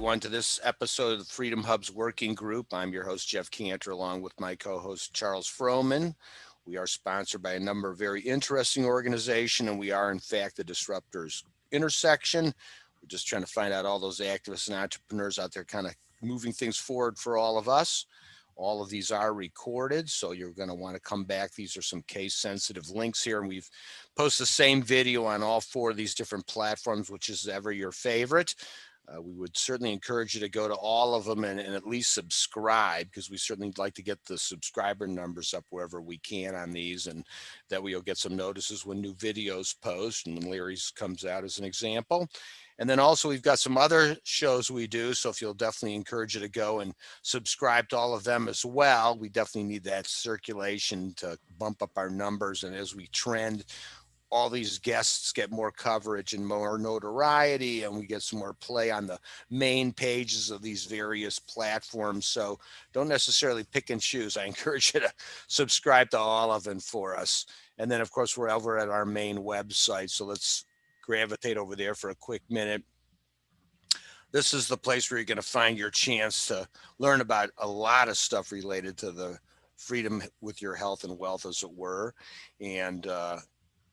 everyone, to this episode of the Freedom Hub's Working Group. I'm your host, Jeff Cantor, along with my co-host, Charles Froman. We are sponsored by a number of very interesting organizations, and we are, in fact, the Disruptors Intersection. We're just trying to find out all those activists and entrepreneurs out there kind of moving things forward for all of us. All of these are recorded, so you're going to want to come back. These are some case-sensitive links here, and we've posted the same video on all four of these different platforms, which is ever your favorite. We would certainly encourage you to go to all of them and at least subscribe, because we certainly like to get the subscriber numbers up wherever we can on these, and that we'll get some notices when new videos post, and when Larry's comes out as an example. And then also we've got some other shows we do, so if you'll definitely encourage you to go and subscribe to all of them as well. We definitely need that circulation to bump up our numbers, and as we trend, all these guests get more coverage and more notoriety, and we get some more play on the main pages of these various platforms. So don't necessarily pick and choose. I encourage you to subscribe to all of them for us. And then, of course, we're over at our main website. So let's gravitate over there for a quick minute. This is the place where you're going to find your chance to learn about a lot of stuff related to the freedom with your health and wealth, as it were. And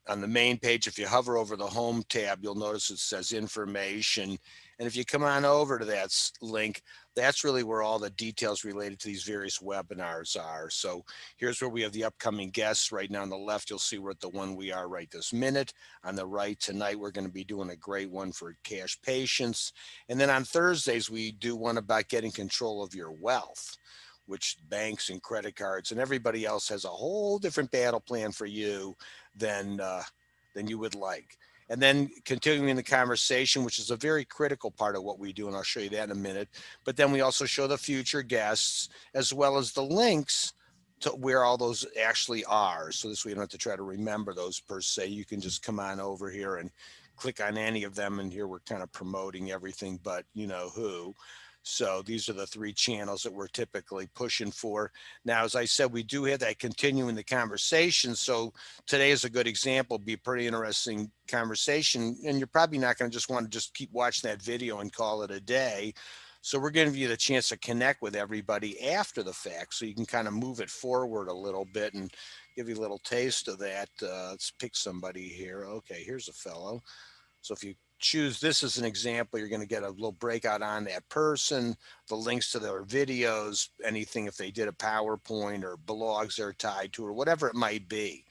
on the main page, if you hover over the home tab, you'll notice it says information. And if you come on over to that link, that's really where all the details related to these various webinars are. So here's where we have the upcoming guests. Right now on the left, you'll see we're at the one we are right this minute. On the right tonight, we're going to be doing a great one for cash patients. And then on Thursdays, we do one about getting control of your wealth, which banks and credit cards and everybody else has a whole different battle plan for you than you would like. And then continuing the conversation, which is a very critical part of what we do, and I'll show you that in a minute. But then we also show the future guests, as well as the links to where all those actually are. So this way you don't have to try to remember those per se. You can just come on over here and click on any of them. And here we're kind of promoting everything but you know who. So these are the three channels that we're typically pushing for. Now, as I said, we do have that continuing the conversation. So today is a good example, be a pretty interesting conversation. And you're probably not going to just want to just keep watching that video and call it a day. So we're going to give you the chance to connect with everybody after the fact, so you can kind of move it forward a little bit and give you a little taste of that. Let's pick somebody here. Okay, here's a fellow. So if you choose this as an example, you're going to get a little breakout on that person, the links to their videos, anything if they did a PowerPoint or blogs they're tied to or whatever it might be.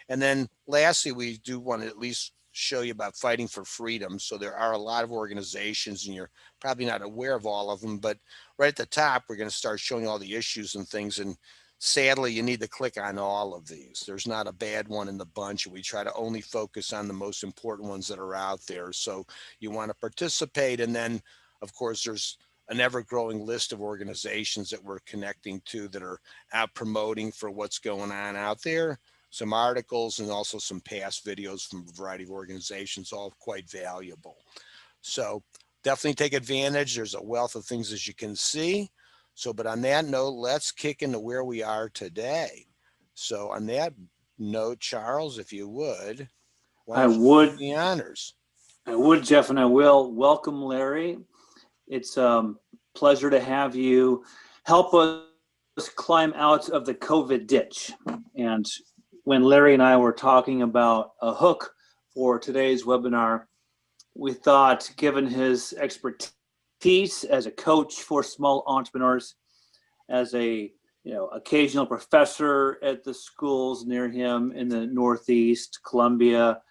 And then lastly, we do want to at least show you about fighting for freedom. So there are a lot of organizations, and you're probably not aware of all of them, but right at the top, we're going to start showing all the issues and things. And sadly, you need to click on all of these. There's not a bad one in the bunch. We try to only focus on the most important ones that are out there. So you want to participate. And then, of course, there's an ever-growing list of organizations that we're connecting to that are out promoting for what's going on out there. Some articles and also some past videos from a variety of organizations, all quite valuable. So definitely take advantage. There's a wealth of things, as you can see. So, but on that note, let's kick into where we are today. So on that note, Charles, if you would, why don't you do the honors? I would, Jeff, and I will. Welcome, Larry. It's a pleasure to have you help us climb out of the COVID ditch. And when Larry and I were talking about a hook for today's webinar, we thought, given his expertise as a coach for small entrepreneurs, as a occasional professor at the schools near him in the Northeast, Columbia,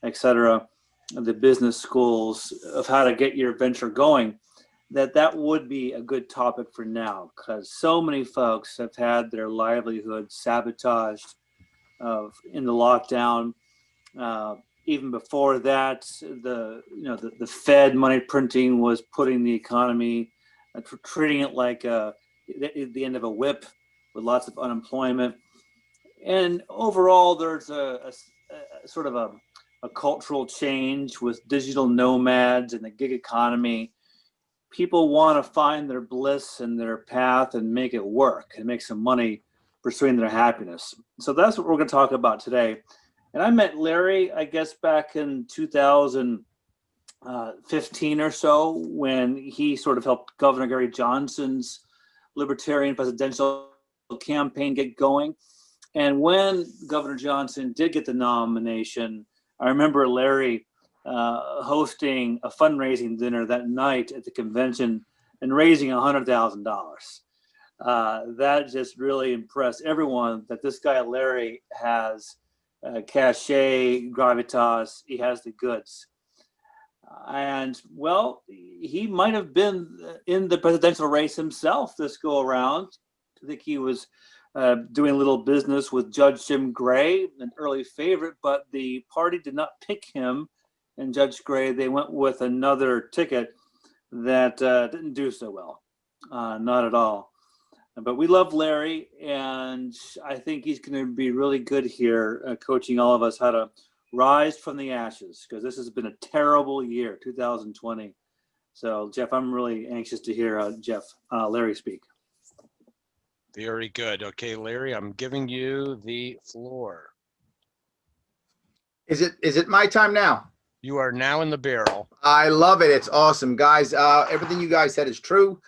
etc., the business schools, of how to get your venture going, that would be a good topic for now, because so many folks have had their livelihood sabotaged in the lockdown. Even before that, the Fed money printing was putting the economy, treating it like the end of a whip with lots of unemployment. And overall, there's a sort of a cultural change with digital nomads and the gig economy. People want to find their bliss and their path and make it work and make some money pursuing their happiness. So that's what we're going to talk about today. And I met Larry, I guess, back in 2000, 15 or so, when he sort of helped Governor Gary Johnson's Libertarian presidential campaign get going. And when Governor Johnson did get the nomination, I remember Larry hosting a fundraising dinner that night at the convention and raising $100,000. That just really impressed everyone, that this guy Larry has cachet, gravitas, he has the goods. And well, he might have been in the presidential race himself this go around. I think he was doing a little business with Judge Jim Gray, an early favorite, but the party did not pick him and Judge Gray. They went with another ticket that didn't do so well, not at all. But we love Larry, and I think he's going to be really good here, coaching all of us how to rise from the ashes, because this has been a terrible year, 2020. So, Jeff, I'm really anxious to hear Larry speak. Very good. Okay, Larry, I'm giving you the floor. Is it my time now? You are now in the barrel. I love it. It's awesome, guys. Everything you guys said is true.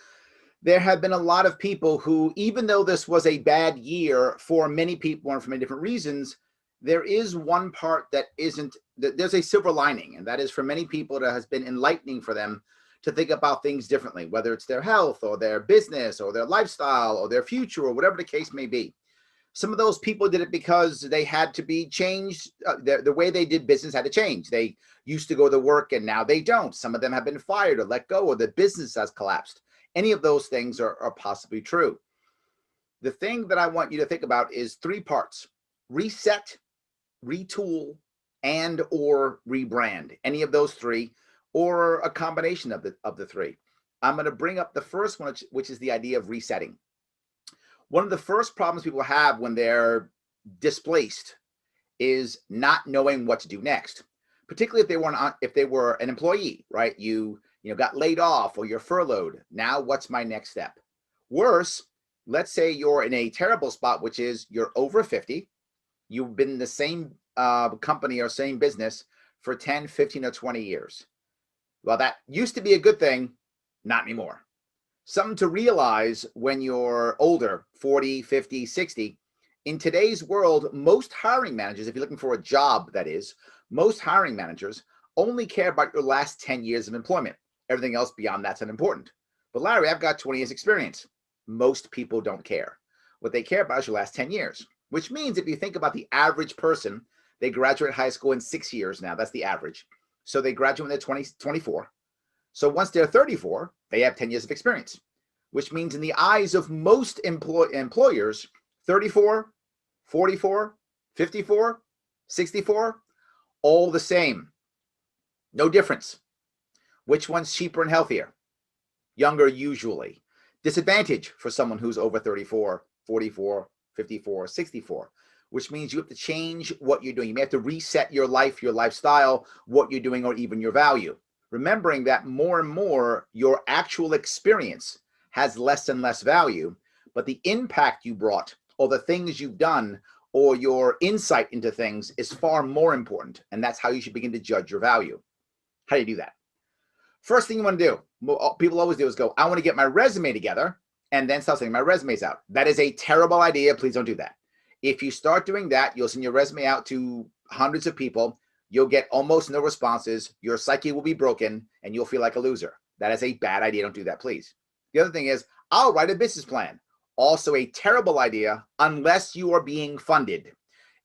There have been a lot of people who, even though this was a bad year for many people and for many different reasons, there is one part that isn't, there's a silver lining, and that is for many people that has been enlightening for them to think about things differently, whether it's their health or their business or their lifestyle or their future or whatever the case may be. Some of those people did it because they had to be changed. The way they did business had to change. They used to go to work and now they don't. Some of them have been fired or let go, or the business has collapsed. Any of those things are possibly true. The thing that I want you to think about is three parts: reset, retool, and or rebrand. Any of those three, or a combination of the three. I'm going to bring up the first one, which is the idea of resetting. One of the first problems people have when they're displaced is not knowing what to do next, particularly if they were an employee, right? You got laid off or you're furloughed. Now, what's my next step? Worse, let's say you're in a terrible spot, which is you're over 50. You've been in the same company or same business for 10, 15, or 20 years. Well, that used to be a good thing, not anymore. Something to realize when you're older, 40, 50, 60. In today's world, most hiring managers, if you're looking for a job, that is, most hiring managers only care about your last 10 years of employment. Everything else beyond that's unimportant. But Larry, I've got 20 years experience. Most people don't care. What they care about is your last 10 years, which means if you think about the average person, they graduate high school in 6 years now. That's the average. So they graduate when they're 24. So once they're 34, they have 10 years of experience, which means in the eyes of most employers, 34, 44, 54, 64, all the same. No difference. Which one's cheaper and healthier? Younger, usually. Disadvantage for someone who's over 34, 44, 54, 64, which means you have to change what you're doing. You may have to reset your life, your lifestyle, what you're doing, or even your value. Remembering that more and more your actual experience has less and less value, but the impact you brought or the things you've done or your insight into things is far more important. And that's how you should begin to judge your value. How do you do that? First thing you want to do, people always do, is go, I want to get my resume together and then start sending my resumes out. That is a terrible idea. Please don't do that. If you start doing that, you'll send your resume out to hundreds of people. You'll get almost no responses. Your psyche will be broken and you'll feel like a loser. That is a bad idea. Don't do that, please. The other thing is, I'll write a business plan. Also a terrible idea unless you are being funded.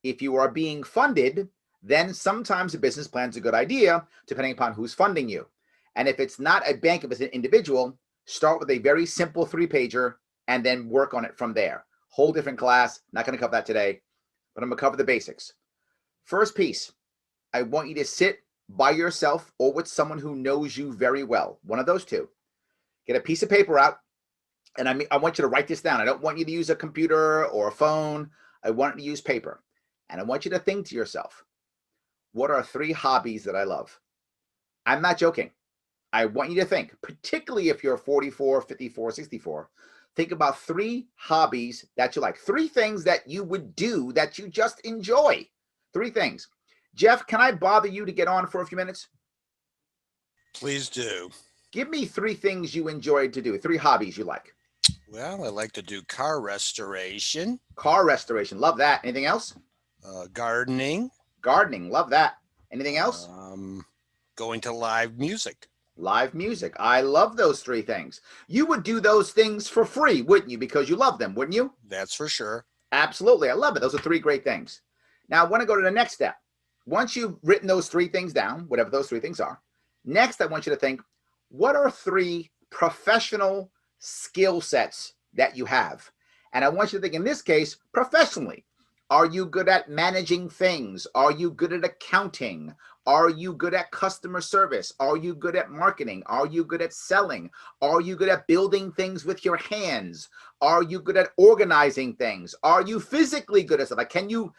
If you are being funded, then sometimes a business plan is a good idea, depending upon who's funding you. And if it's not a bank, if it's an individual, start with a very simple 3-pager and then work on it from there. Whole different class. Not going to cover that today, but I'm going to cover the basics. First piece, I want you to sit by yourself or with someone who knows you very well. One of those two. Get a piece of paper out, and I want you to write this down. I don't want you to use a computer or a phone. I want you to use paper. And I want you to think to yourself, what are 3 hobbies that I love? I'm not joking. I want you to think, particularly if you're 44, 54, 64, think about 3 hobbies that you like. 3 things that you would do that you just enjoy. 3 things. Jeff, can I bother you to get on for a few minutes? Please do. Give me 3 things you enjoy to do, 3 hobbies you like. Well, I like to do car restoration, Car restoration, love that. Anything else? gardening, Gardening, love that. Anything else? going to live music. Live music. I love those 3 things. You would do those things for free, wouldn't you? Because you love them, wouldn't you? That's for sure. Absolutely. I love it. Those are 3 great things. Now, I want to go to the next step. Once you've written those 3 things down, whatever those 3 things are, next I want you to think, what are 3 professional skill sets that you have? And I want you to think, in this case, professionally. Are you good at managing things? Are you good at accounting? Are you good at customer service? Are you good at marketing? Are you good at selling? Are you good at building things with your hands? Are you good at organizing things? Are you physically good at stuff? Like, can you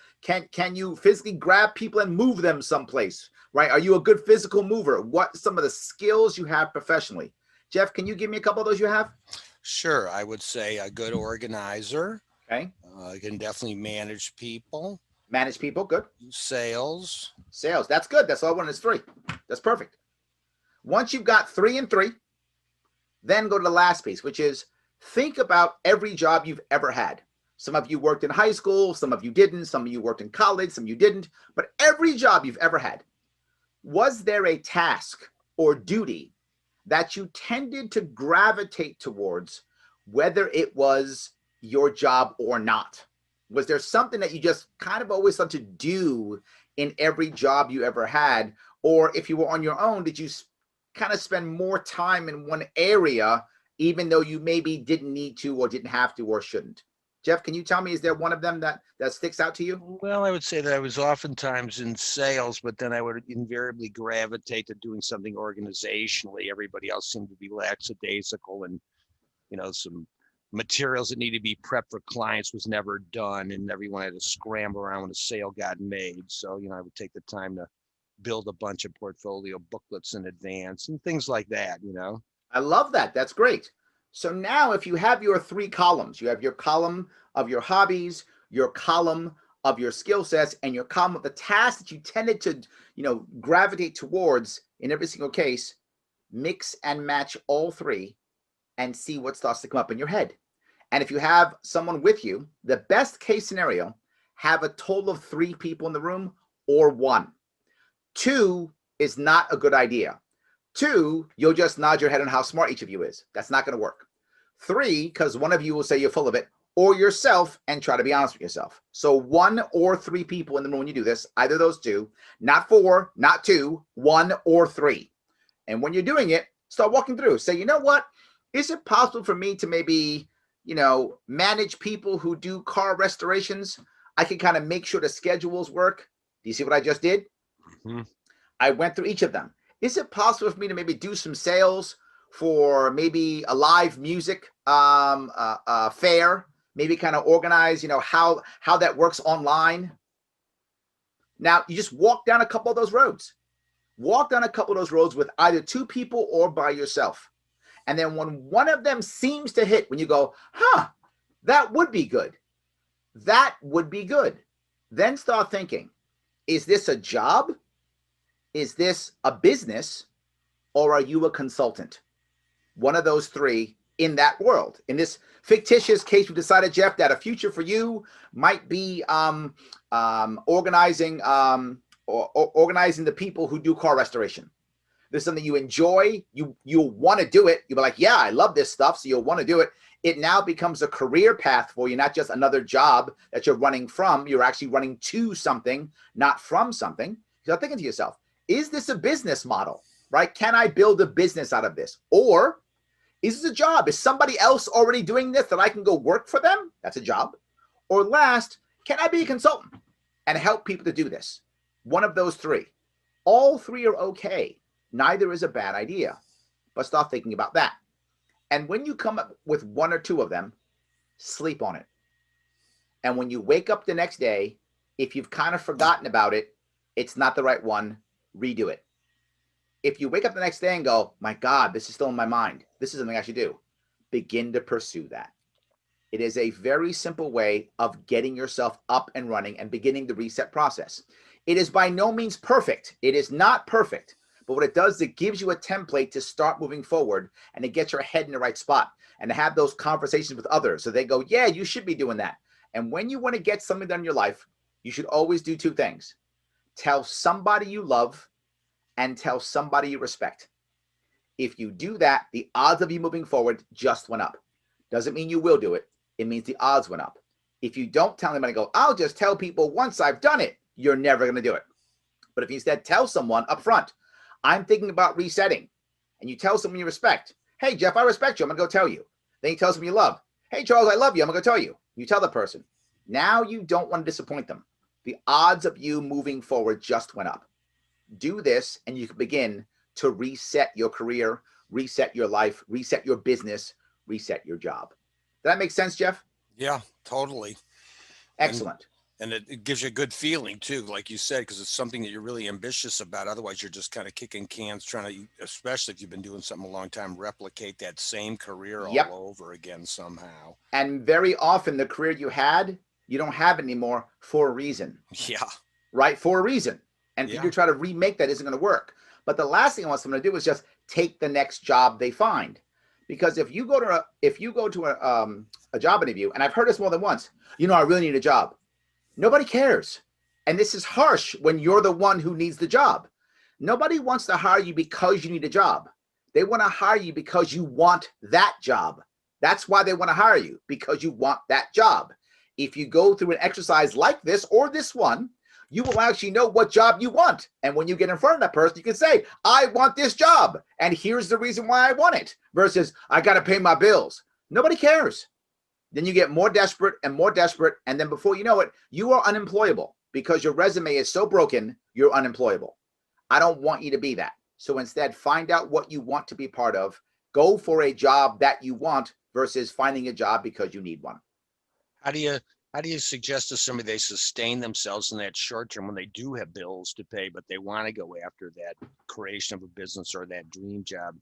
physically grab people and move them someplace? Right? Are you a good physical mover? What some of the skills you have professionally? Jeff, can you give me a couple of those you have? Sure. I would say a good organizer. Okay. I can definitely manage people. Manage people, good. Sales. Sales, that's good. That's all I wanted is 3. That's perfect. Once you've got 3 and 3, then go to the last piece, which is think about every job you've ever had. Some of you worked in high school, some of you didn't, some of you worked in college, some of you didn't, but every job you've ever had, was there a task or duty that you tended to gravitate towards, whether it was your job or not? Was there something that you just kind of always thought to do in every job you ever had? Or if you were on your own, did you kind of spend more time in one area, even though you maybe didn't need to or didn't have to or shouldn't? Jeff, can you tell me, is there one of them that sticks out to you? Well, I would say that I was oftentimes in sales, but then I would invariably gravitate to doing something organizationally. Everybody else seemed to be lackadaisical, and some materials that need to be prepped for clients was never done, and everyone had to scramble around when a sale got made. So, I would take the time to build a bunch of portfolio booklets in advance and things like that. I love that. That's great. So now if you have your 3 columns, you have your column of your hobbies, your column of your skill sets, and your column of the tasks that you tended to, gravitate towards in every single case, mix and match all 3 and see what starts to come up in your head. And if you have someone with you, the best case scenario, have a total of 3 people in the room or 1. 2 is not a good idea. 2, you'll just nod your head on how smart each of you is. That's not going to work. 3, because one of you will say you're full of it, or yourself, and try to be honest with yourself. So 1 or 3 people in the room when you do this, either of those 2, not 4, not 2, 1 or 3. And when you're doing it, start walking through. Say, you know what? Is it possible for me to maybe, manage people who do car restorations? I can kind of make sure the schedules work. Do you see what I just did? Mm-hmm. I went through each of them. Is it possible for me to maybe do some sales for maybe a live music fair? Maybe kind of organize, how that works online. Now, you just walk down a couple of those roads. Walk down a couple of those roads with either 2 people or by yourself. And then when one of them seems to hit, when you go, that would be good. That would be good. Then start thinking, is this a job? Is this a business? Or are you a consultant? One of those 3 in that world. In this fictitious case, we decided, Jeff, that a future for you might be organizing organizing the people who do car restoration. This is something you enjoy. You'll want to do it. You'll be like, yeah, I love this stuff. So you'll want to do it. It now becomes a career path for you, not just another job that you're running from. You're actually running to something, not from something. You're thinking to yourself, is this a business model, right? Can I build a business out of this? Or is this a job? Is somebody else already doing this that I can go work for them? That's a job. Or last, can I be a consultant and help people to do this? One of those 3. All 3 are okay. Neither is a bad idea, but start thinking about that. And when you come up with 1 or 2 of them, sleep on it. And when you wake up the next day, if you've kind of forgotten about it, it's not the right one, redo it. If you wake up the next day and go, my God, this is still in my mind, this is something I should do, begin to pursue that. It is a very simple way of getting yourself up and running and beginning the reset process. It is by no means perfect. It is not perfect. But what it does is it gives you a template to start moving forward and to get your head in the right spot and to have those conversations with others. So they go, yeah, you should be doing that. And when you want to get something done in your life, you should always do two things. Tell somebody you love and tell somebody you respect. If you do that, the odds of you moving forward just went up. Doesn't mean you will do it. It means the odds went up. If you don't tell anybody, go, I'll just tell people once I've done it, you're never going to do it. But if you instead tell someone up front, I'm thinking about resetting, and you tell someone you respect, hey, Jeff, I respect you. I'm going to go tell you. Then you tell someone you love, hey, Charles, I love you. I'm going to go tell you. You tell the person. Now you don't want to disappoint them. The odds of you moving forward just went up. Do this, and you can begin to reset your career, reset your life, reset your business, reset your job. Does that make sense, Jeff? Yeah, totally. Excellent. And it gives you a good feeling too, like you said, because it's something that you're really ambitious about. Otherwise, you're just kind of kicking cans, trying to, especially if you've been doing something a long time, replicate that same career all over again somehow. And very often the career you had, you don't have anymore for a reason. Yeah. Right? For a reason. And if you try to remake that, isn't going to work. But the last thing I want someone to do is just take the next job they find. Because if you go to a job interview, and I've heard this more than once, I really need a job. Nobody cares. And this is harsh when you're the one who needs the job. Nobody wants to hire you because you need a job. They want to hire you because you want that job. That's why they want to hire you, because you want that job. If you go through an exercise like this or this one, you will actually know what job you want. And when you get in front of that person, you can say, I want this job, and here's the reason why I want it, versus I got to pay my bills. Nobody cares. Then you get more desperate, and then before you know it, you are unemployable because your resume is so broken, you're unemployable. I don't want you to be that. So instead, find out what you want to be part of. Go for a job that you want versus finding a job because you need one. How do you suggest to somebody they sustain themselves in that short term when they do have bills to pay, but they want to go after that creation of a business or that dream job?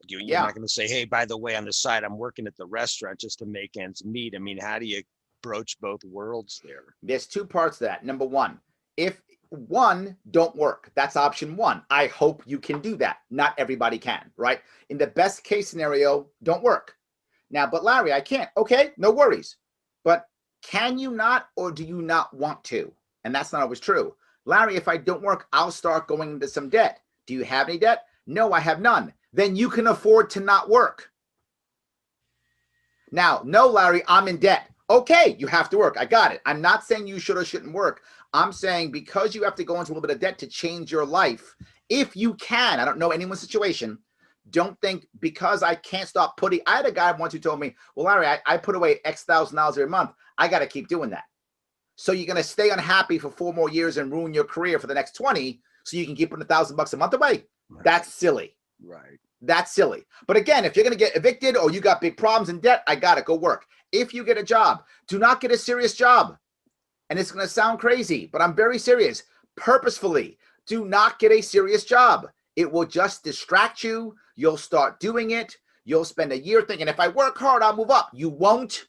You're not going to say, hey, by the way, on the side, I'm working at the restaurant just to make ends meet. I mean, how do you broach both worlds there? There's two parts to that. Number one, if one don't work, that's option one. I hope you can do that. Not everybody can, right? In the best case scenario, don't work. Now, but Larry, I can't. Okay, no worries. But can you not, or do you not want to? And that's not always true. Larry, if I don't work, I'll start going into some debt. Do you have any debt? No, I have none. Then you can afford to not work. Now, no, Larry, I'm in debt. Okay, you have to work. I got it. I'm not saying you should or shouldn't work. I'm saying because you have to go into a little bit of debt to change your life, if you can, I don't know anyone's situation, don't think because I can't stop putting, I had a guy once who told me, well, Larry, I put away X thousand dollars every month. I got to keep doing that. So you're going to stay unhappy for 4 more years and ruin your career for the next 20 so you can keep putting $1,000 a month away. Right. That's silly. Right. That's silly. But again, if you're going to get evicted or you got big problems in debt, I got to go work. If you get a job, do not get a serious job. And it's going to sound crazy, but I'm very serious. Purposefully, do not get a serious job. It will just distract you. You'll start doing it. You'll spend a year thinking, if I work hard, I'll move up. You won't.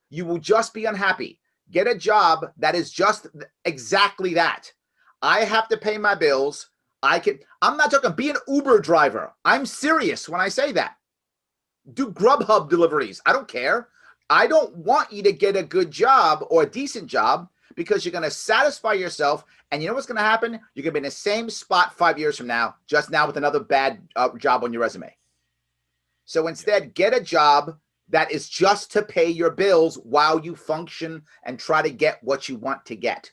You will just be unhappy. Get a job that is just exactly that. I have to pay my bills. I'm not talking be an Uber driver. I'm serious when I say that. Do Grubhub deliveries. I don't care. I don't want you to get a good job or a decent job because you're going to satisfy yourself. And you know what's going to happen? You're going to be in the same spot 5 years from now, just now with another bad job on your resume. So instead, get a job that is just to pay your bills while you function and try to get what you want to get.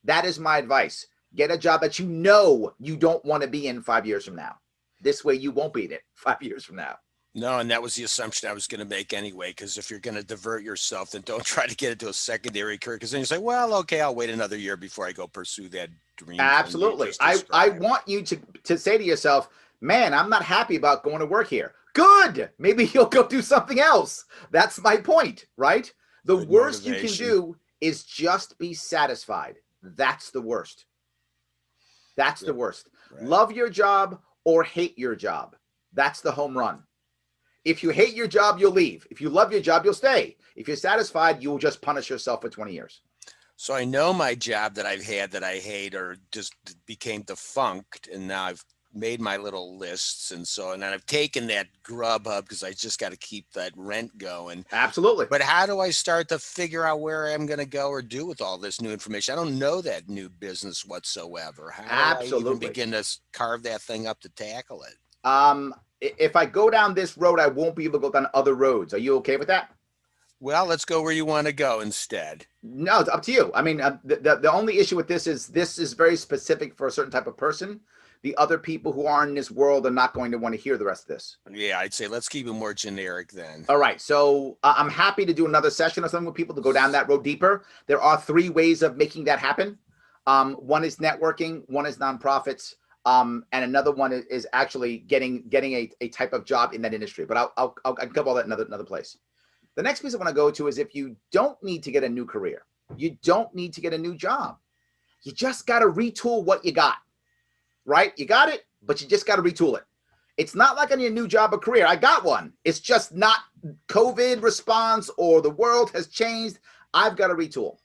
That is my advice. Get a job that you know you don't want to be in 5 years from now. This way you won't be in it 5 years from now. No, and that was the assumption I was going to make anyway, because if you're going to divert yourself, then don't try to get into a secondary career, because then you say, well, okay, I'll wait another year before I go pursue that dream. Absolutely. I want you to say to yourself, man, I'm not happy about going to work here. Good. Maybe you'll go do something else. That's my point, right? The worst you can do is just be satisfied. That's the worst. That's the worst. Right. Love your job or hate your job. That's the home run. If you hate your job, you'll leave. If you love your job, you'll stay. If you're satisfied, you will just punish yourself for 20 years. So I know my job that I've had that I hate or just became defunct, and now I've made my little lists, and then I've taken that Grubhub because I just got to keep that rent going. Absolutely. But how do I start to figure out where I'm going to go or do with all this new information? I don't know that new business whatsoever. How do I even Absolutely. begin to carve that thing up to tackle it? If I go down this road, I won't be able to go down other roads. Are you okay with that? Well, let's go where you want to go instead. No, it's up to you. I mean, the only issue with this is very specific for a certain type of person. The other people who are in this world are not going to want to hear the rest of this. Yeah, I'd say let's keep it more generic then. All right. So I'm happy to do another session or something with people to go down that road deeper. There are 3 ways of making that happen. One is networking, one is nonprofits, and another one is actually getting a type of job in that industry. But I can cover all that another place. The next piece I want to go to is if you don't need to get a new career, you don't need to get a new job. You just got to retool what you got, right? You got it, but you just got to retool it. It's not like I need a new job or career. I got one. It's just not COVID response or the world has changed. I've got to retool.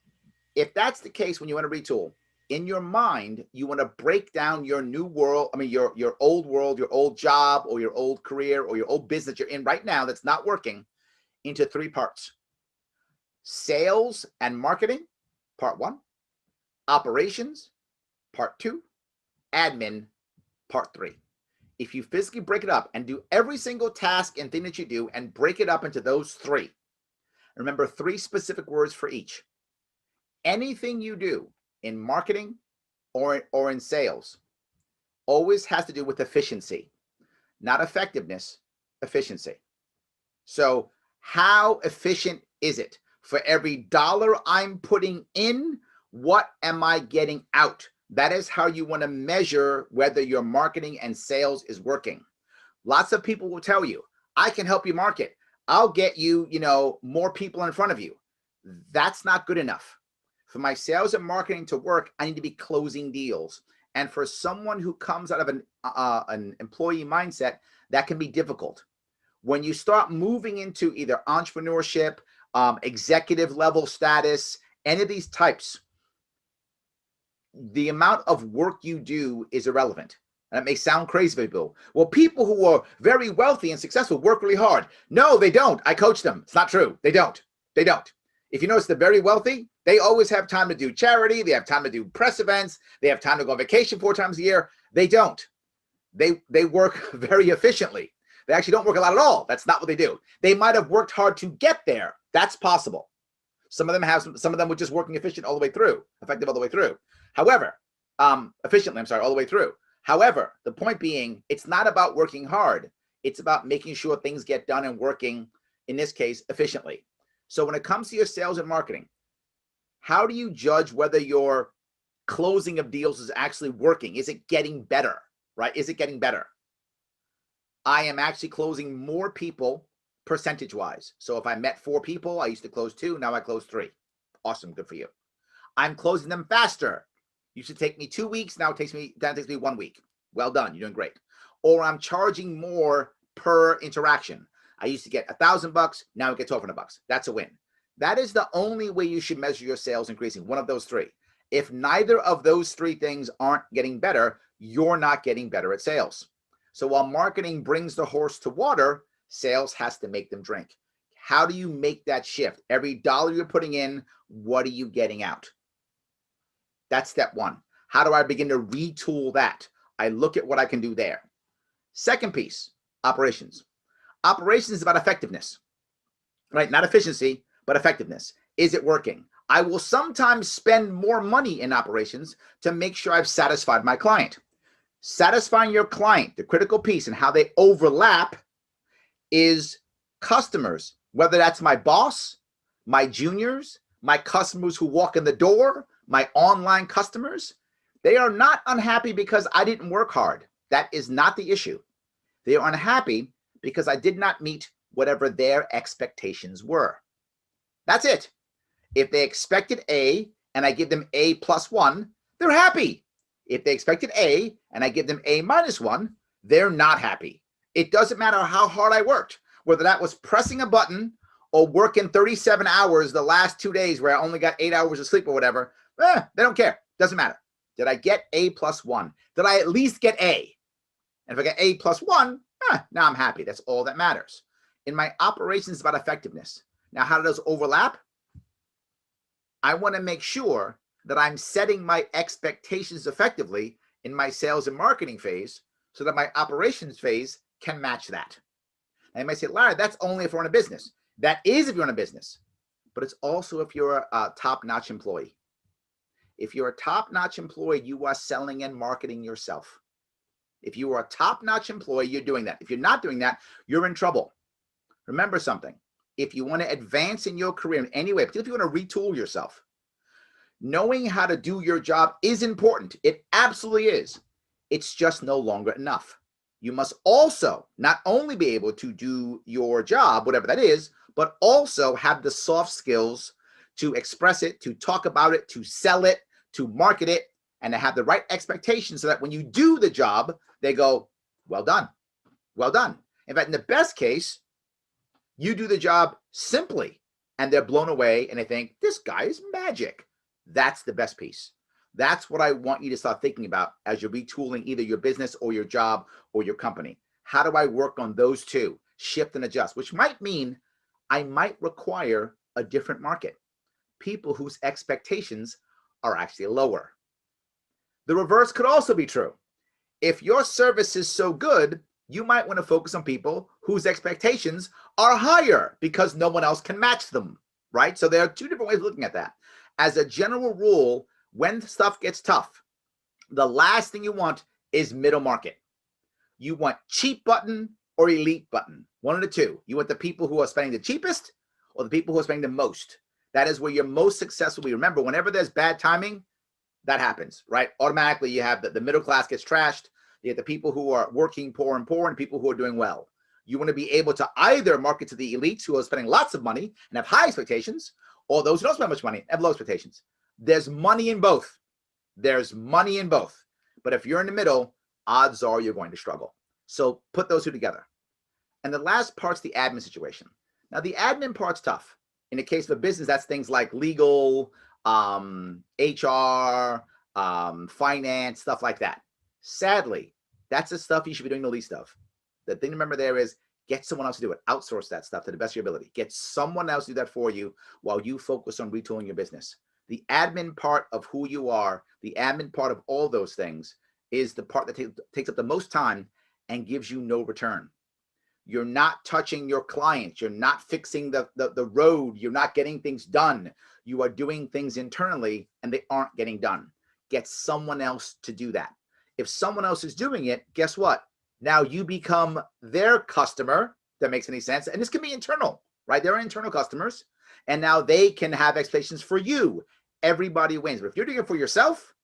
If that's the case, when you want to retool, in your mind, you want to break down your new world, your old world, your old job or your old career or your old business you're in right now that's not working, into 3 parts. Sales and marketing, part 1. Operations, part 2. Admin, part 3. If you physically break it up and do every single task and thing that you do and break it up into those 3, remember 3 specific words for each. Anything you do in marketing or in sales always has to do with efficiency, not effectiveness, efficiency. So how efficient is it? For every dollar I'm putting in, what am I getting out? That is how you want to measure whether your marketing and sales is working. Lots of people will tell you, I can help you market. I'll get you, more people in front of you. That's not good enough. For my sales and marketing to work, I need to be closing deals. And for someone who comes out of an employee mindset, that can be difficult. When you start moving into either entrepreneurship, executive level status, any of these types, the amount of work you do is irrelevant. And it may sound crazy to people. Well, people who are very wealthy and successful work really hard. No, they don't. I coach them. It's not true. They don't. They don't. If you notice, the very wealthy, they always have time to do charity. They have time to do press events. They have time to go on vacation 4 times a year. They don't. They work very efficiently. They actually don't work a lot at all. That's not what they do. They might have worked hard to get there. That's possible. Some of them have some of them were just working efficient all the way through, effective all the way through. However, efficiently, all the way through. However, the point being, it's not about working hard. It's about making sure things get done and working, in this case, efficiently. So when it comes to your sales and marketing, how do you judge whether your closing of deals is actually working? Is it getting better, right? Is it getting better? I am actually closing more people percentage-wise. So if I met 4 people, I used to close 2, now I close 3. Awesome, good for you. I'm closing them faster. Used to take me 2 weeks, now it takes me 1 week. Well done, you're doing great. Or I'm charging more per interaction. I used to get $1,000, now it gets $1,200. That's a win. That is the only way you should measure your sales increasing, one of those 3. If neither of those 3 things aren't getting better, you're not getting better at sales. So while marketing brings the horse to water, sales has to make them drink. How do you make that shift? Every dollar you're putting in, what are you getting out? That's step 1. How do I begin to retool that? I look at what I can do there. Second piece, operations. Operations is about effectiveness, right? Not efficiency, but effectiveness. Is it working? I will sometimes spend more money in operations to make sure I've satisfied my client. Satisfying your client, the critical piece and how they overlap is customers, whether that's my boss, my juniors, my customers who walk in the door, my online customers. They are not unhappy because I didn't work hard. That is not the issue. They are unhappy because I did not meet whatever their expectations were. That's it. If they expected A and I give them A plus 1, they're happy. If they expected A and I give them A minus 1, they're not happy. It doesn't matter how hard I worked, whether that was pressing a button or working 37 hours the last 2 days where I only got 8 hours of sleep or whatever. They don't care. Doesn't matter. Did I get A plus 1? Did I at least get A? And if I get A plus 1, now I'm happy. That's all that matters. In my operations, it's about effectiveness. Now, how do those overlap? I want to make sure that I'm setting my expectations effectively in my sales and marketing phase so that my operations phase can match that. And you might say, Larry, that's only if you're in a business. That is if you're in a business, but it's also if you're a top-notch employee. If you're a top-notch employee, you are selling and marketing yourself. If you are a top-notch employee, you're doing that. If you're not doing that, you're in trouble. Remember something. If you want to advance in your career in any way, particularly if you want to retool yourself, knowing how to do your job is important. It absolutely is. It's just no longer enough. You must also not only be able to do your job, whatever that is, but also have the soft skills to express it, to talk about it, to sell it, to market it, and to have the right expectations so that when you do the job, they go, well done, well done. In fact, in the best case, you do the job simply and they're blown away and they think, this guy is magic. That's the best piece. That's what I want you to start thinking about as you're retooling either your business or your job or your company. How do I work on those two? Shift and adjust, which might mean I might require a different market. People whose expectations are actually lower. The reverse could also be true. If your service is so good, you might want to focus on people whose expectations are higher because no one else can match them, right? So there are two different ways of looking at that. As a general rule, when stuff gets tough, the last thing you want is middle market. You want cheap button or elite button, one of the two. You want the people who are spending the cheapest or the people who are spending the most. That is where you're most successful. Remember, whenever there's bad timing, that happens, right? Automatically, you have the middle class gets trashed. You have the people who are working poor and people who are doing well. You want to be able to either market to the elites who are spending lots of money and have high expectations, or those who don't spend much money and have low expectations. There's money in both. There's money in both. But if you're in the middle, odds are you're going to struggle. So put those two together. And the last part's the admin situation. Now, the admin part's tough. In the case of a business, that's things like legal, HR, finance, stuff like that. Sadly, that's the stuff you should be doing the least of. The thing to remember there is get someone else to do it. Outsource that stuff to the best of your ability. Get someone else to do that for you while you focus on retooling your business. The admin part of who you are, the admin part of all those things is the part that takes up the most time and gives you no return. You're not touching your clients. You're not fixing the road. You're not getting things done. You are doing things internally and they aren't getting done. Get someone else to do that. If someone else is doing it, guess what? Now you become their customer. If that makes any sense. And this can be internal, right? They're internal customers. And now they can have expectations for you. Everybody wins. But if you're doing it for yourself,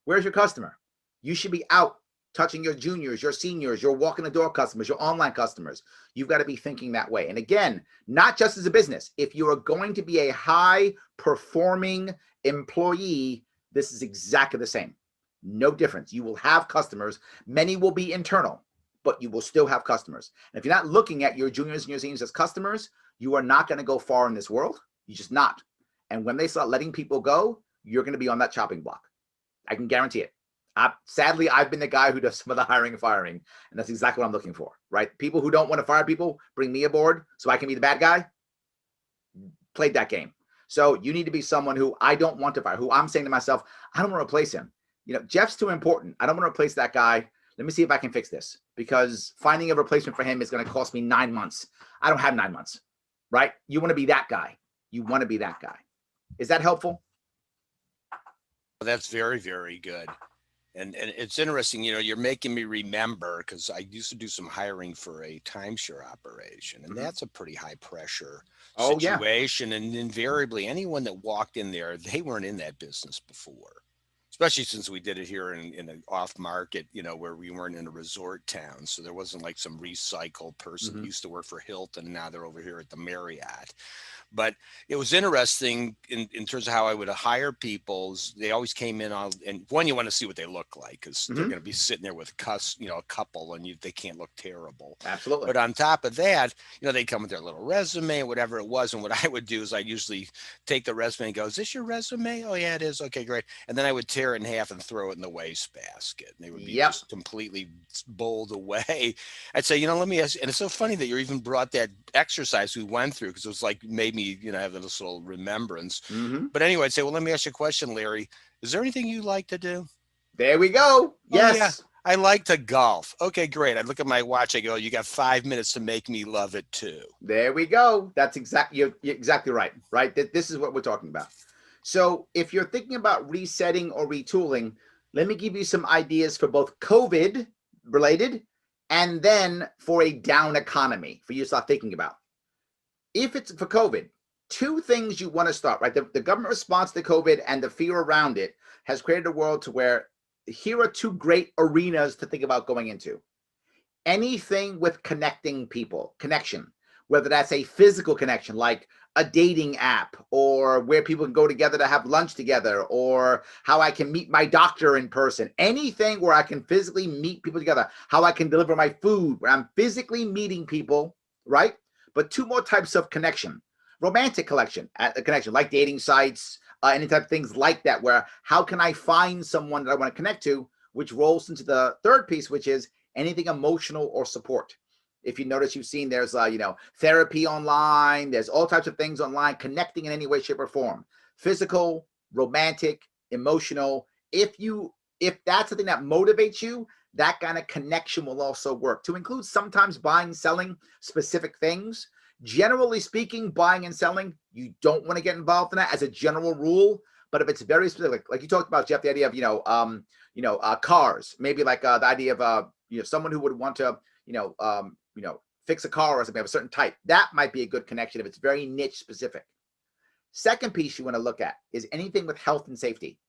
where's your customer? You should be out touching your juniors, your seniors, your walk in the door customers, your online customers. You've got to be thinking that way. And again, not just as a business. If you are going to be a high performing employee, this is exactly the same. No difference. You will have customers. Many will be internal, but you will still have customers. And if you're not looking at your juniors and your seniors as customers, you are not going to go far in this world. You're just not. And when they start letting people go, you're going to be on that chopping block. I can guarantee it. Sadly, I've been the guy who does some of the hiring and firing, and that's exactly what I'm looking for, right? People who don't want to fire people, bring me aboard so I can be the bad guy. Played that game. So you need to be someone who I don't want to fire, who I'm saying to myself, I don't want to replace him. You know, Jeff's too important. I don't want to replace that guy. Let me see if I can fix this, because finding a replacement for him is going to cost me 9 months. I don't have 9 months, right? You want to be that guy. You want to be that guy. Is that helpful? That's very, very good. And it's interesting, you know, you're making me remember, because I used to do some hiring for a timeshare operation, and that's a pretty high pressure situation. And invariably, anyone that walked in there, they weren't in that business before, especially since we did it here in an off market, you know, where we weren't in a resort town. So there wasn't like some recycled person who used to work for Hilton, and now they're over here at the Marriott. But it was interesting in terms of how I would hire people. They always came in on, and one, you want to see what they look like, because they're going to be sitting there with a couple, and they can't look terrible. Absolutely. But on top of that, you know, they come with their little resume, whatever it was. And what I would do is I'd usually take the resume and go, is this your resume? Oh yeah, it is. Okay, great. And then I would tear tear it in half and throw it in the wastebasket. And they would be Yep. just completely bowled away. I'd say, let me ask you, and it's so funny that you even brought that exercise we went through, because it was like made me, have this little remembrance. Mm-hmm. But anyway, I'd say, well, let me ask you a question, Larry. Is there anything you like to do? There we go. Yes. Oh, yeah. I like to golf. Okay, great. I look at my watch. I go, you got 5 minutes to make me love it too. There we go. That's you're exactly right. Right. This is what we're talking about. So if you're thinking about resetting or retooling, let me give you some ideas for both COVID related and then for a down economy for you to start thinking about. If it's for COVID, two things you want to start, right? The government response to COVID and the fear around it has created a world to where here are two great arenas to think about going into. Anything with connecting people, connection, whether that's a physical connection, like a dating app, or where people can go together to have lunch together, or how I can meet my doctor in person, anything where I can physically meet people together, how I can deliver my food, where I'm physically meeting people, right? But two more types of connection, romantic connection, like dating sites, any type of things like that, where how can I find someone that I want to connect to, which rolls into the third piece, which is anything emotional or support. If you notice, you've seen there's therapy online, there's all types of things online, connecting in any way, shape, or form. Physical, romantic, emotional. If that's something that motivates you, that kind of connection will also work, to include sometimes buying, selling specific things. Generally speaking, buying and selling, you don't want to get involved in that as a general rule. But if it's very specific, like you talked about, Jeff, the idea of cars, maybe like the idea of someone who would want to fix a car or something of a certain type, that might be a good connection if it's very niche specific. Second piece you want to look at is anything with health and safety.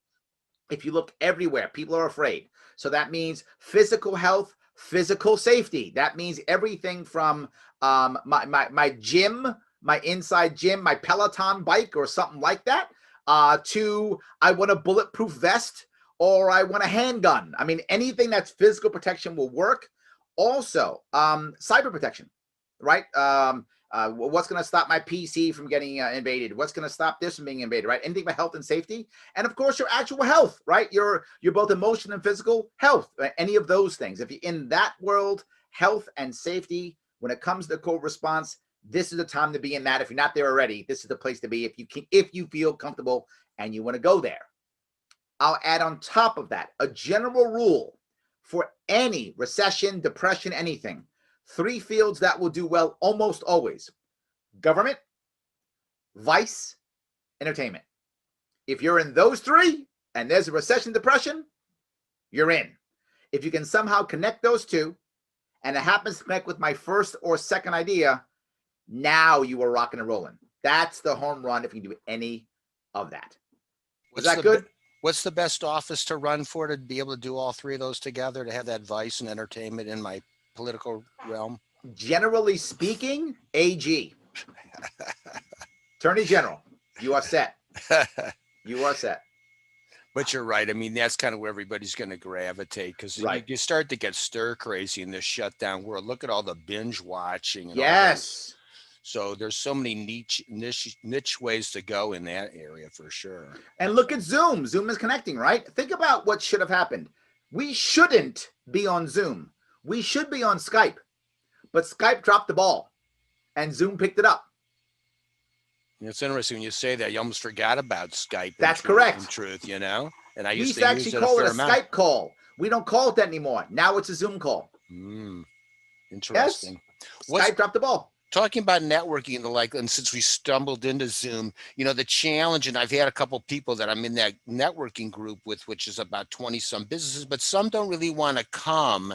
If you look everywhere, people are afraid. So that means physical health, physical safety. That means everything from my gym, my inside gym, my Peloton bike or something like that, to I want a bulletproof vest or I want a handgun. I mean, anything that's physical protection will work. Also, cyber protection, right? What's going to stop my PC from getting invaded? What's going to stop this from being invaded, right? Anything about health and safety. And of course, your actual health, right? Your both emotional and physical health, right? Any of those things. If you're in that world, health and safety, when it comes to COVID response, this is the time to be in that. If you're not there already, this is the place to be if you feel comfortable and you want to go there. I'll add on top of that a general rule for any recession, depression, anything. 3 fields that will do well almost always: government, vice, entertainment. If you're in those 3 and there's a recession, depression, you're in. If you can somehow connect those 2, and it happens to connect with my first or second idea, now you are rocking and rolling. That's the home run if you can do any of that. Is that good? What's the best office to run for to be able to do all 3 of those together, to have that vice and entertainment in my political realm? Generally speaking, AG. Attorney General. You are set. You are set. But you're right. I mean, that's kind of where everybody's going to gravitate, because you start to get stir crazy in this shutdown world. Look at all the binge watching. And yes. So there's so many niche ways to go in that area for sure. And look at Zoom. Zoom is connecting, right? Think about what should have happened. We shouldn't be on Zoom. We should be on Skype. But Skype dropped the ball and Zoom picked it up. It's interesting when you say that. You almost forgot about Skype. That's correct. In truth, And I used to actually call it a Skype call. We don't call it that anymore. Now it's a Zoom call. Interesting. Yes. Skype dropped the ball. Talking about networking and the like, and since we stumbled into Zoom, the challenge, and I've had a couple of people that I'm in that networking group with, which is about 20 some businesses, but some don't really want to come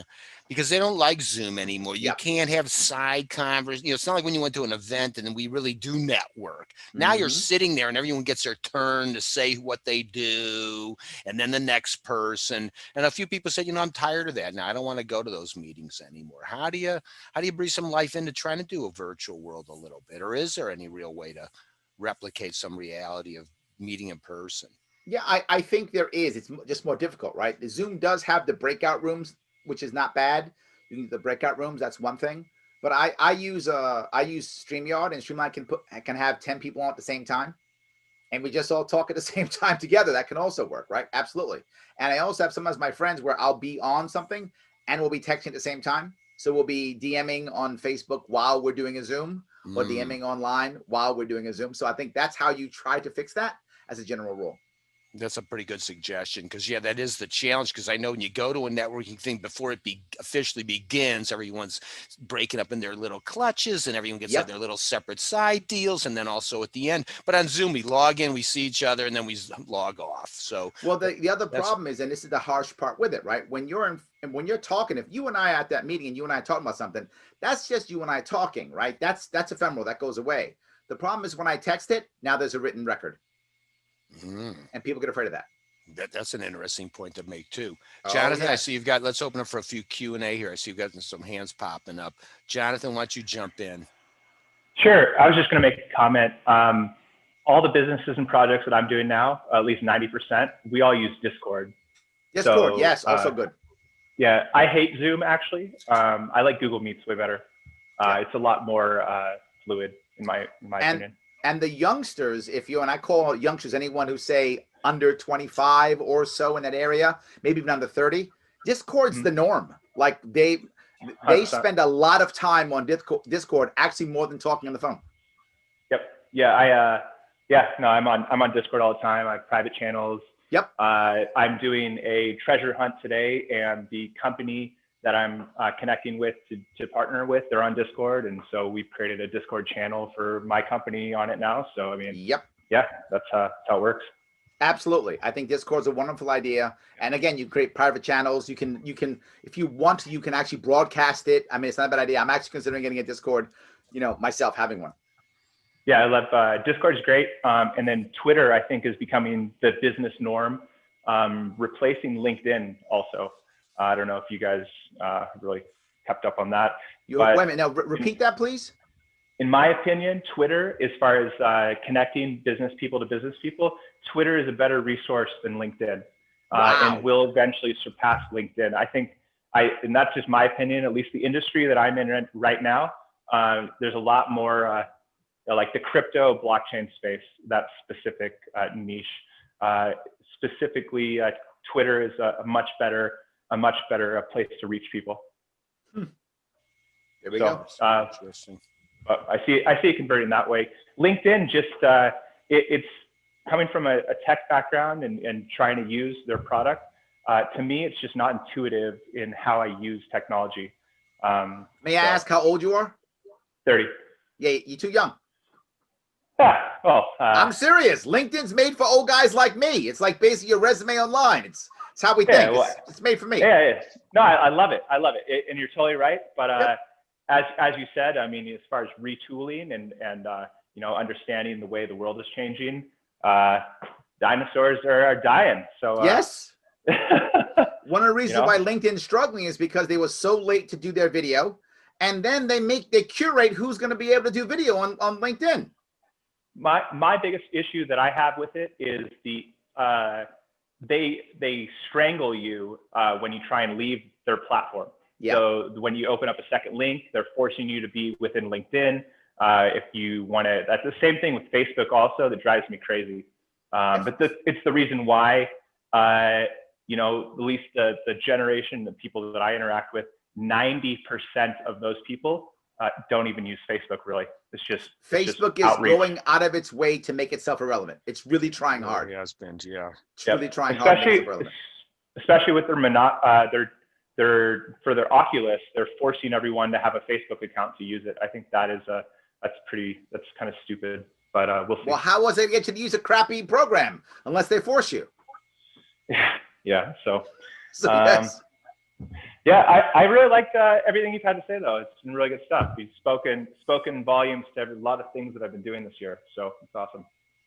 because they don't like Zoom anymore. You can't have side conversations. It's not like when you went to an event and then we really do network. Now you're sitting there and everyone gets their turn to say what they do, and then the next person. And a few people said, I'm tired of that now. I don't want to go to those meetings anymore. How do you breathe some life into trying to do a virtual world a little bit? Or is there any real way to replicate some reality of meeting in person? Yeah, I think there is. It's just more difficult, right? The Zoom does have the breakout rooms, which is not bad. You need the breakout rooms. That's one thing. But I use StreamYard, and StreamYard can have 10 people on at the same time. and we just all talk at the same time together. That can also work, right? Absolutely. And I also have sometimes my friends where I'll be on something and we'll be texting at the same time. So we'll be DMing on Facebook while we're doing a Zoom, or DMing online while we're doing a Zoom. So I think that's how you try to fix that as a general rule. That's a pretty good suggestion, because yeah, that is the challenge. Because I know when you go to a networking thing, before it officially begins, everyone's breaking up in their little clutches, and everyone gets their little separate side deals, and then also at the end. But on Zoom, we log in, we see each other, and then we log off. So well, the other problem is, and this is the harsh part with it, right? When you're talking, if you and I are at that meeting and you and I are talking about something, that's just you and I talking, right? That's ephemeral. That goes away. The problem is when I text it, now there's a written record. And people get afraid of that. That's an interesting point to make too. Oh, Jonathan, yes. I see you've got, let's open up for a few Q&A here. I see you've got some hands popping up. Jonathan, why don't you jump in? Sure. I was just going to make a comment. All the businesses and projects that I'm doing now, at least 90%, we all use Discord. Discord, So, yes, also good. Yeah, I hate Zoom actually. I like Google Meets way better. It's a lot more fluid in my opinion. And the youngsters, if you, and I call youngsters anyone who say under 25 or so in that area, maybe even under 30, Discord's the norm. Like they 100%. spend a lot of time on Discord, actually more than talking on the phone. Yep. Yeah. I'm on Discord all the time. I have private channels. Yep. I'm doing a treasure hunt today, and the company that I'm connecting with to partner with, they're on Discord. And so we've created a Discord channel for my company on it now. So, I mean, yeah, that's how it works. Absolutely. I think Discord's a wonderful idea. And again, you create private channels. You can, if you want to, you can actually broadcast it. I mean, it's not a bad idea. I'm actually considering getting a Discord, myself having one. Yeah, I love Discord's great. And then Twitter, I think, is becoming the business norm, replacing LinkedIn also. I don't know if you guys really kept up on that. Wait a minute. Now, repeat that, please. In my opinion, Twitter, as far as connecting business people to business people, Twitter is a better resource than LinkedIn, and will eventually surpass LinkedIn. I think, and that's just my opinion, at least the industry that I'm in right now, there's a lot more like the crypto blockchain space, that specific niche. Specifically, Twitter is a much better place to reach people. There we go. Interesting. But I see it converting that way. LinkedIn just it's coming from a tech background and trying to use their product. To me, it's just not intuitive in how I use technology. May I ask how old you are? 30. Yeah, you're too young. Yeah. Well, I'm serious. LinkedIn's made for old guys like me. It's like basically your resume online. It's how we think. Well, it's made for me. Yeah. No, I love it. And you're totally right. But as you said, I mean, as far as retooling and understanding the way the world is changing, dinosaurs are dying. So yes. One of the reasons why LinkedIn's struggling is because they were so late to do their video, and then they curate who's going to be able to do video on LinkedIn. My biggest issue that I have with it is they strangle you when you try and leave their platform. Yeah. So when you open up a second link, they're forcing you to be within LinkedIn. If you want to, that's the same thing with Facebook also, that drives me crazy. But it's the reason why, at least the generation, the people that I interact with, 90% of those people don't even use Facebook really. It's just Facebook is going out of its way to make itself irrelevant. It's really trying hard. Yeah, it's been, yeah. It's really trying hard to make it relevant. Especially with for their Oculus, they're forcing everyone to have a Facebook account to use it. I think that's kind of stupid, but we'll see. Well, how was it get you to use a crappy program unless they force you? Yeah. So yes. Yeah, I really liked everything you've had to say, though. It's been really good stuff. You've spoken volumes to a lot of things that I've been doing this year. So it's awesome.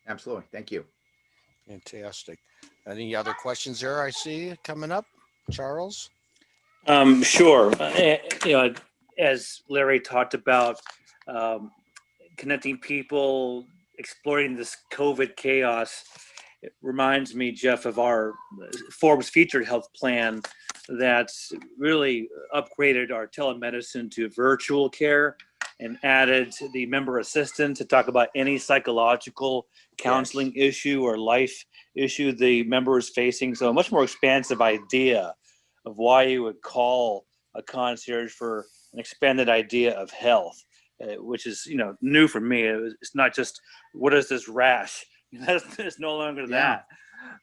Absolutely. Thank you. Fantastic. Any other questions there I see coming up? Charles? Sure. As Larry talked about, connecting people, exploring this COVID chaos, it reminds me, Jeff, of our Forbes featured health plan that's really upgraded our telemedicine to virtual care. and added the member assistant to talk about any psychological counseling issue or life issue the member is facing. So a much more expansive idea of why you would call a concierge for an expanded idea of health, which is, new for me. It's not just, what is this rash? It's no longer that.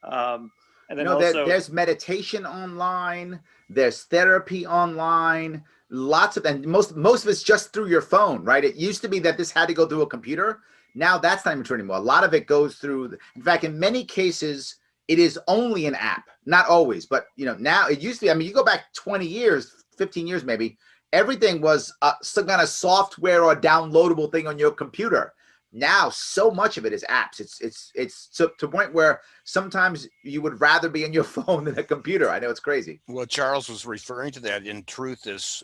And then there's meditation online, there's therapy online, and most of it's just through your phone, right? It used to be that this had to go through a computer. Now that's not even true anymore. A lot of it goes through, in fact, in many cases, it is only an app. Not always, but now it used to be, you go back 20 years, 15 years maybe, everything was some kind of software or downloadable thing on your computer. Now, so much of it is apps. It's to the point where sometimes you would rather be on your phone than a computer. I know it's crazy. Well, Charles was referring to that. In truth, this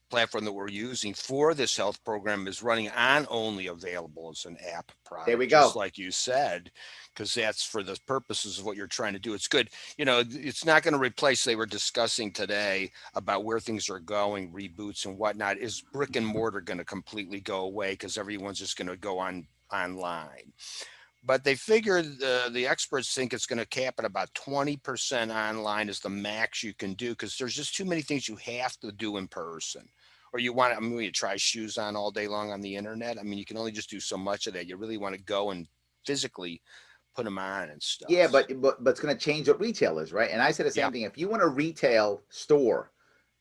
platform that we're using for this health program is running on only available as an app product. There we go. Just like you said, because that's for the purposes of what you're trying to do. It's good. It's not going to replace, they were discussing today about where things are going, reboots and whatnot. Is brick and mortar going to completely go away because everyone's just going to go online? But they figure the experts think it's going to cap at about 20% online is the max you can do, because there's just too many things you have to do in person. Or you want to, try shoes on all day long on the internet. You can only just do so much of that. You really want to go and physically put them on and stuff. Yeah, but it's going to change what retail is, right? And I said the same thing. If you want a retail store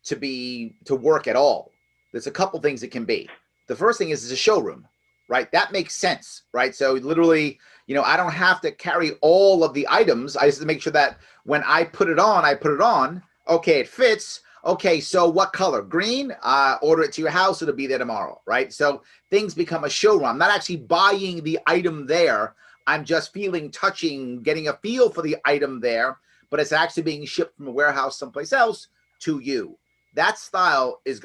to work at all, there's a couple things it can be. The first thing is it's a showroom, right? That makes sense, right? So literally, I don't have to carry all of the items. I just have to make sure that when I put it on. Okay, it fits. Okay, so what color? Green? Order it to your house. It'll be there tomorrow, right? So things become a showroom. I'm not actually buying the item there. I'm just feeling, touching, getting a feel for the item there, but it's actually being shipped from a warehouse someplace else to you. That style is